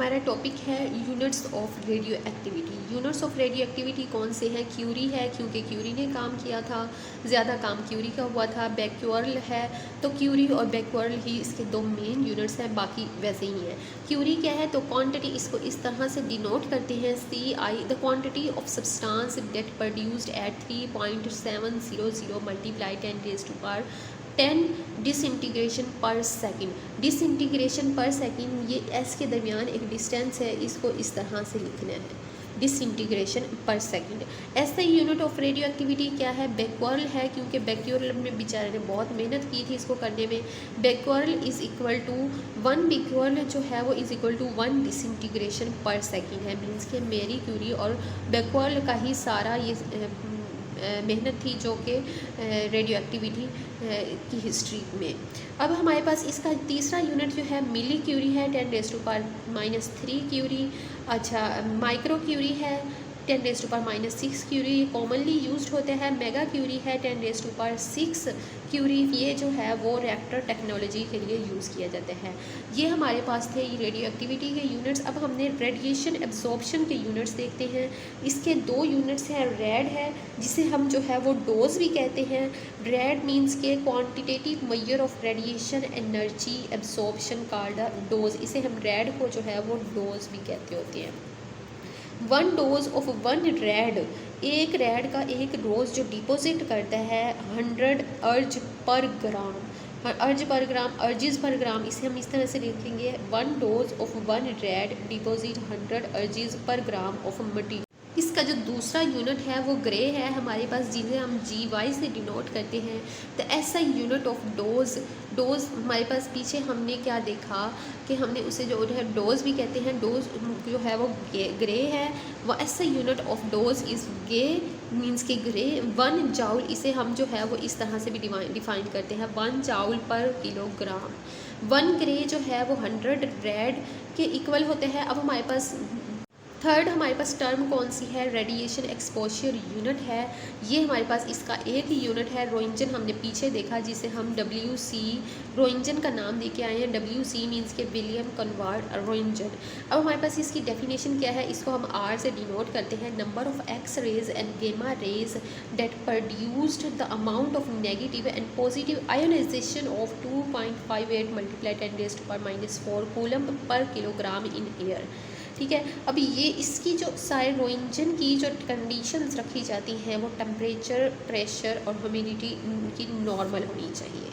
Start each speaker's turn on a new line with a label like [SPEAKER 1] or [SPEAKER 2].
[SPEAKER 1] हमारा टॉपिक है units of radio activity. Units of radio activity कौन से हैं? क्यूरी है, क्योंकि क्यूरी ने काम किया था, ज़्यादा काम क्यूरी का हुआ था। बैक्यूर्ल है, तो क्यूरी और बैक्यूर्ल ही इसके दो मेन यूनिट्स हैं, बाकी वैसे ही हैं। क्यूरी क्या है? तो क्वांटिटी, इसको इस तरह से डिनोट करते हैं CI, the quantity of substance date produced at 3.700 multiply 10⁻10 disintegration per second. Disintegration per second, ये एस के दरमियान एक डिस्टेंस है, इसको इस तरह से लिखना है, डिसइंटीग्रेशन पर सेकंड। ऐसा ही यूनिट ऑफ रेडियो एक्टिविटी क्या है? बैक्यूर्ल है, क्योंकि बैक्यूर्ल में बेचारे ने बहुत मेहनत की थी इसको करने में। Becquerel is equal to 1 becquerel जो है वो is equal to 1 disintegration per second है। मीन्स के मेरी क्यूरी और बैक्यूर्ल का ही सारा ये मेहनत थी जो कि रेडियो एक्टिविटी की हिस्ट्री में। अब हमारे पास इसका तीसरा यूनिट जो है मिली क्यूरी है, 10⁻³ क्यूरी। अच्छा, माइक्रो क्यूरी है 10⁻⁻6 क्यूरी, ये कॉमनली यूज्ड होते हैं। मेगा क्यूरी है 10⁻6 क्यूरी, ये जो है वो रिएक्टर टेक्नोलॉजी के लिए यूज़ किया जाता है। ये हमारे पास थे रेडियो एक्टिविटी के यूनिट्स। अब हमने रेडिएशन एब्जॉर्प्शन के यूनिट्स देखते हैं। इसके दो यूनिट्स हैं, रेड है जिसे हम जो है वो डोज भी कहते हैं। रेड मीन्स के quantitative measure of radiation energy absorption called dose, इसे हम रेड को जो है वो डोज भी कहते होते हैं। 1 डोज ऑफ 1 रेड, एक रेड का एक डोज जो डिपॉजिट करता है 100 अर्ज पर ग्राम। अर्ज पर ग्राम, अर्जिस पर ग्राम, इसे हम इस तरह से लिखेंगे 1 dose of 1 red deposit 100 urges पर ग्राम ऑफ मटीरियल। इसका जो दूसरा यूनिट है वो ग्रे है हमारे पास, जिसे हम GY से डिनोट करते हैं। तो ऐसा यूनिट ऑफ डोज हमारे पास पीछे हमने क्या देखा कि हमने उसे जो है डोज भी कहते हैं। डोज जो है वो ग्रे है, वो ऐसा unit of dose is gray means के ग्रे। 1 जाउल, इसे हम जो है वो इस तरह से भी डिफाइन करते हैं, 1 जाउल पर किलोग्राम। 1 ग्रे जो है वो 100 रेड के इक्वल होते हैं। अब हमारे पास थर्ड हमारे पास टर्म कौन सी है? रेडिएशन एक्सपोजर यूनिट है। ये हमारे पास इसका एक ही यूनिट है। रोइंजन हमने पीछे देखा, जिसे हम WC रोइंजन का नाम देके आए हैं। WC मीन्स के विलियम कन्वर्ट रोइंजन। अब हमारे पास इसकी डेफिनेशन क्या है? इसको हम R से डिनोट करते हैं, number of X rays and gamma rays that produced the amount of negative and positive ionization of 2.58 multiply 10⁻⁻4 coulomb per kilogram in air. ठीक है। अब ये इसकी जो सारे रोइंजन की जो कंडीशंस रखी जाती हैं वो टेम्परेचर, प्रेशर और ह्यूमिडिटी की नॉर्मल होनी चाहिए।